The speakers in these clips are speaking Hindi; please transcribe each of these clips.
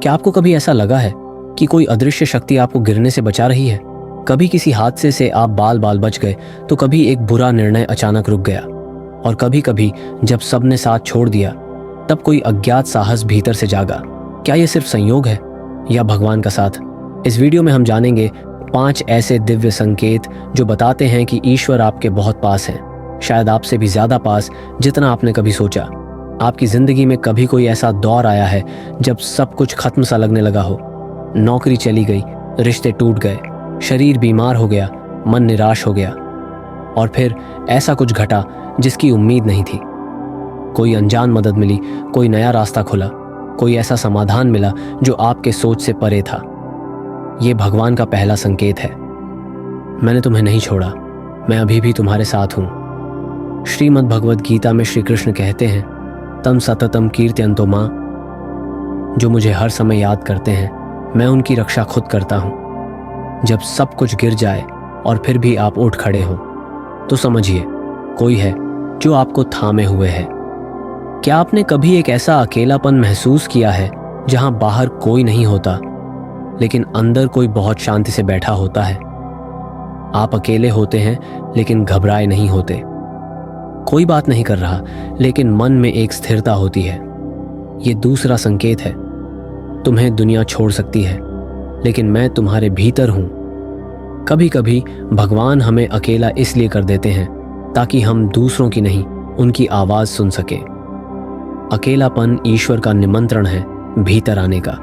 क्या आपको कभी ऐसा लगा है कि कोई अदृश्य शक्ति आपको गिरने से बचा रही है? कभी किसी हादसे से आप बाल बाल बच गए, तो कभी एक बुरा निर्णय अचानक रुक गया, और कभी कभी जब सबने साथ छोड़ दिया तब कोई अज्ञात साहस भीतर से जागा। क्या यह सिर्फ संयोग है या भगवान का साथ? इस वीडियो में हम जानेंगे 5 ऐसे दिव्य संकेत जो बताते हैं कि ईश्वर आपके बहुत पास है, शायद आपसे भी ज्यादा पास जितना आपने कभी सोचा। आपकी जिंदगी में कभी कोई ऐसा दौर आया है जब सब कुछ खत्म सा लगने लगा हो? नौकरी चली गई, रिश्ते टूट गए, शरीर बीमार हो गया, मन निराश हो गया, और फिर ऐसा कुछ घटा जिसकी उम्मीद नहीं थी। कोई अनजान मदद मिली, कोई नया रास्ता खुला, कोई ऐसा समाधान मिला जो आपके सोच से परे था। ये भगवान का पहला संकेत है। मैंने तुम्हें नहीं छोड़ा, मैं अभी भी तुम्हारे साथ हूं। श्रीमद् भगवद गीता में श्री कृष्ण कहते हैं, तम सततम कीर्तयन्तो मां। जो मुझे हर समय याद करते हैं, मैं उनकी रक्षा खुद करता हूं। जब सब कुछ गिर जाए और फिर भी आप उठ खड़े हो, तो समझिए कोई है जो आपको थामे हुए है। क्या आपने कभी एक ऐसा अकेलापन महसूस किया है जहां बाहर कोई नहीं होता, लेकिन अंदर कोई बहुत शांति से बैठा होता है? आप अकेले होते हैं लेकिन घबराए नहीं होते। कोई बात नहीं कर रहा, लेकिन मन में एक स्थिरता होती है। ये दूसरा संकेत है। तुम्हें दुनिया छोड़ सकती है, लेकिन मैं तुम्हारे भीतर हूं। कभी कभी भगवान हमें अकेला इसलिए कर देते हैं ताकि हम दूसरों की नहीं, उनकी आवाज सुन सके। अकेलापन ईश्वर का निमंत्रण है भीतर आने का,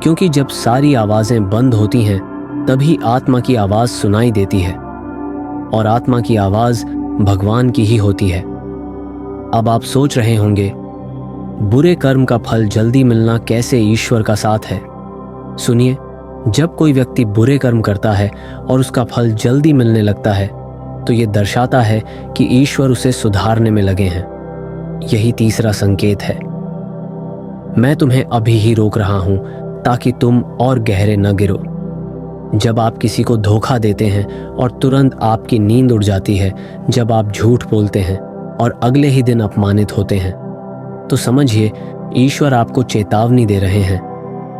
क्योंकि जब सारी आवाजें बंद होती हैं तभी आत्मा की आवाज सुनाई देती है, और आत्मा की आवाज भगवान की ही होती है। अब आप सोच रहे होंगे, बुरे कर्म का फल जल्दी मिलना कैसे ईश्वर का साथ है? सुनिए, जब कोई व्यक्ति बुरे कर्म करता है और उसका फल जल्दी मिलने लगता है, तो ये दर्शाता है कि ईश्वर उसे सुधारने में लगे हैं। यही तीसरा संकेत है। मैं तुम्हें अभी ही रोक रहा हूं ताकि तुम और गहरे न गिरो। जब आप किसी को धोखा देते हैं और तुरंत आपकी नींद उड़ जाती है, जब आप झूठ बोलते हैं और अगले ही दिन अपमानित होते हैं, तो समझिए ईश्वर आपको चेतावनी दे रहे हैं।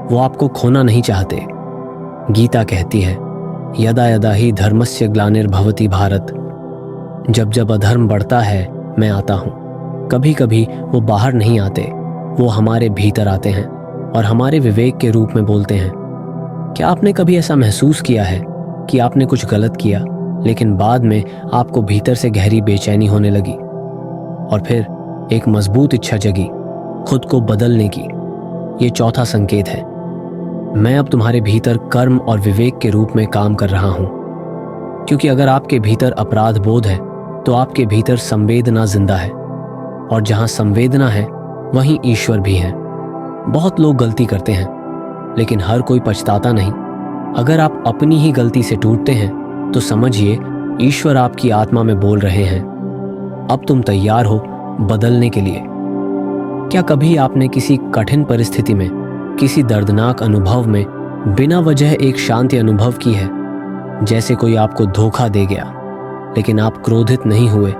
वो आपको खोना नहीं चाहते। गीता कहती है, यदा यदा ही धर्मस्य ग्लानिर्भवति भारत। जब जब अधर्म बढ़ता है, मैं आता हूं। कभी कभी वो बाहर नहीं आते, वो हमारे भीतर आते हैं और हमारे विवेक के रूप में बोलते हैं। क्या आपने कभी ऐसा महसूस किया है कि आपने कुछ गलत किया, लेकिन बाद में आपको भीतर से गहरी बेचैनी होने लगी, और फिर एक मजबूत इच्छा जगी खुद को बदलने की? ये चौथा संकेत है। मैं अब तुम्हारे भीतर कर्म और विवेक के रूप में काम कर रहा हूं, क्योंकि अगर आपके भीतर अपराध बोध है तो आपके भीतर संवेदना जिंदा है, और जहां संवेदना है वहीं ईश्वर भी है। बहुत लोग गलती करते हैं, लेकिन हर कोई पछताता नहीं। अगर आप अपनी ही गलती से टूटते हैं, तो समझिए ईश्वर आपकी आत्मा में बोल रहे हैं, अब तुम तैयार हो बदलने के लिए। क्या कभी आपने किसी कठिन परिस्थिति में, किसी दर्दनाक अनुभव में बिना वजह एक शांति अनुभव की है? जैसे कोई आपको धोखा दे गया, लेकिन आप क्रोधित नहीं हुए।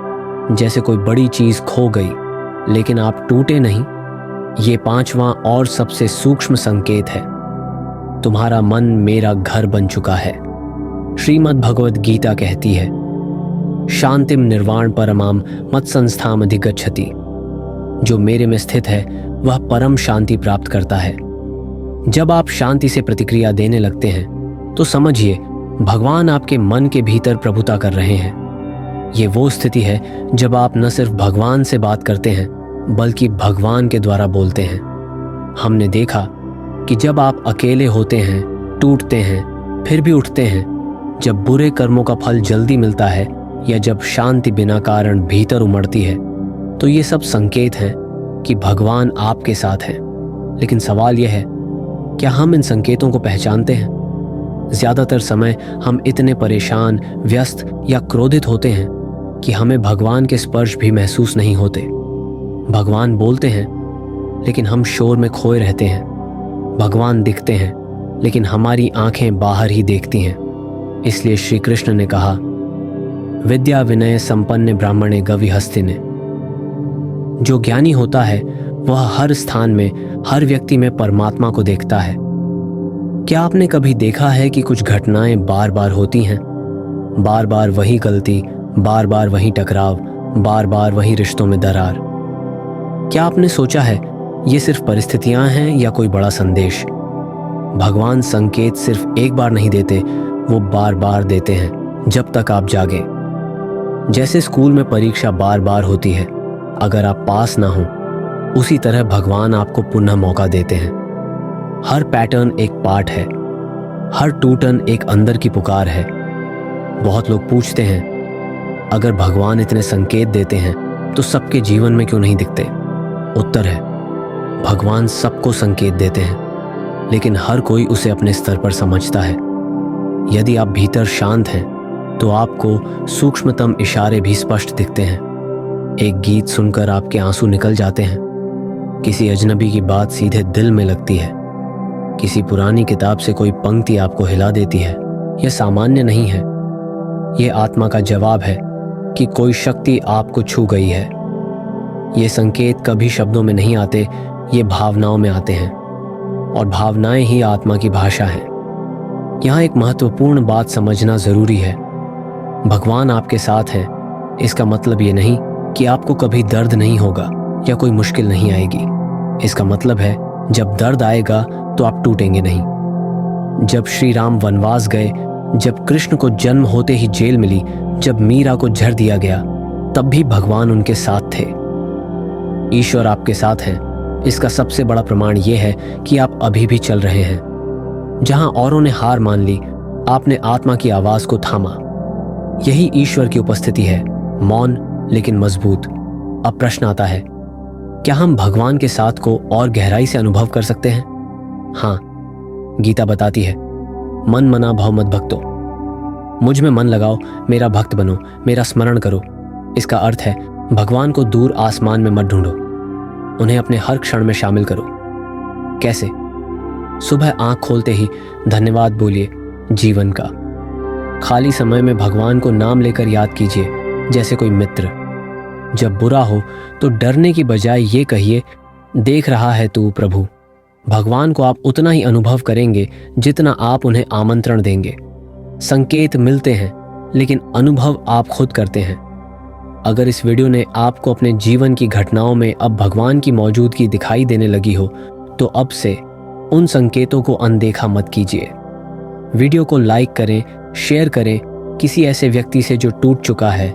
जैसे कोई बड़ी चीज खो गई, लेकिन आप टूटे नहीं। ये 5वां और सबसे सूक्ष्म संकेत है। तुम्हारा मन मेरा घर बन चुका है। श्रीमद् भगवद गीता कहती है, शांतिम निर्वाण परमाम मत संस्थाम अधिगच्छति। जो मेरे में स्थित है वह परम शांति प्राप्त करता है। जब आप शांति से प्रतिक्रिया देने लगते हैं, तो समझिए भगवान आपके मन के भीतर प्रभुता कर रहे हैं। ये वो स्थिति है जब आप न सिर्फ भगवान से बात करते हैं, बल्कि भगवान के द्वारा बोलते हैं। हमने देखा कि जब आप अकेले होते हैं, टूटते हैं, फिर भी उठते हैं, जब बुरे कर्मों का फल जल्दी मिलता है, या जब शांति बिना कारण भीतर उमड़ती है, तो ये सब संकेत हैं कि भगवान आपके साथ हैं। लेकिन सवाल यह है, क्या हम इन संकेतों को पहचानते हैं? ज्यादातर समय हम इतने परेशान, व्यस्त या क्रोधित होते हैं कि हमें भगवान के स्पर्श भी महसूस नहीं होते। भगवान बोलते हैं, लेकिन हम शोर में खोए रहते हैं। भगवान दिखते हैं, लेकिन हमारी आंखें बाहर ही देखती हैं। इसलिए श्री कृष्ण ने कहा, विद्या विनय संपन्न ब्राह्मणे गविहस्तिने। जो ज्ञानी होता है वह हर स्थान में, हर व्यक्ति में परमात्मा को देखता है। क्या आपने कभी देखा है कि कुछ घटनाएं बार बार होती हैं? बार बार वही गलती, बार बार वही टकराव, बार बार वही रिश्तों में दरार। क्या आपने सोचा है ये सिर्फ परिस्थितियां हैं या कोई बड़ा संदेश? भगवान संकेत सिर्फ एक बार नहीं देते, वो बार बार देते हैं जब तक आप जागे। जैसे स्कूल में परीक्षा बार बार होती है, अगर आप पास ना हो, उसी तरह भगवान आपको पुनः मौका देते हैं। हर पैटर्न एक पाठ है, हर टूटन एक अंदर की पुकार है। बहुत लोग पूछते हैं, अगर भगवान इतने संकेत देते हैं तो सबके जीवन में क्यों नहीं दिखते? उत्तर है, भगवान सबको संकेत देते हैं, लेकिन हर कोई उसे अपने स्तर पर समझता है। यदि आप भीतर शांत हैं तो आपको सूक्ष्मतम इशारे भी स्पष्ट दिखते हैं। एक गीत सुनकर आपके आंसू निकल जाते हैं, किसी अजनबी की बात सीधे दिल में लगती है, किसी पुरानी किताब से कोई पंक्ति आपको हिला देती है। यह सामान्य नहीं है, यह आत्मा का जवाब है कि कोई शक्ति आपको छू गई है। ये संकेत कभी शब्दों में नहीं आते, ये भावनाओं में आते हैं, और भावनाएं ही आत्मा की भाषा है। यहाँ एक महत्वपूर्ण बात समझना जरूरी है, भगवान आपके साथ है, इसका मतलब ये नहीं कि आपको कभी दर्द नहीं होगा या कोई मुश्किल नहीं आएगी। इसका मतलब है जब दर्द आएगा तो आप टूटेंगे नहीं। जब श्री राम वनवास गए, जब कृष्ण को जन्म होते ही जेल मिली, जब मीरा को झर दिया गया, तब भी भगवान उनके साथ थे। ईश्वर आपके साथ है, इसका सबसे बड़ा प्रमाण यह है कि आप अभी भी चल रहे हैं। जहां औरों ने हार मान ली, आपने आत्मा की आवाज को थामा। यही ईश्वर की उपस्थिति है, मौन लेकिन मजबूत। अब प्रश्न आता है, क्या हम भगवान के साथ को और गहराई से अनुभव कर सकते हैं? हाँ, गीता बताती है, मन मना भव मत भक्तो, मुझ में मन लगाओ, मेरा भक्त बनो, मेरा स्मरण करो। इसका अर्थ है भगवान को दूर आसमान में मत ढूंढो, उन्हें अपने हर क्षण में शामिल करो। कैसे? सुबह आंख खोलते ही धन्यवाद बोलिए जीवन का। खाली समय में भगवान को नाम लेकर याद कीजिए जैसे कोई मित्र। जब बुरा हो तो डरने की बजाय ये कहिए, देख रहा है तू प्रभु। भगवान को आप उतना ही अनुभव करेंगे जितना आप उन्हें आमंत्रण देंगे। संकेत मिलते हैं, लेकिन अनुभव आप खुद करते हैं। अगर इस वीडियो ने आपको अपने जीवन की घटनाओं में अब भगवान की मौजूदगी दिखाई देने लगी हो, तो अब से उन संकेतों को अनदेखा मत कीजिए। वीडियो को लाइक करें, शेयर करें किसी ऐसे व्यक्ति से जो टूट चुका है,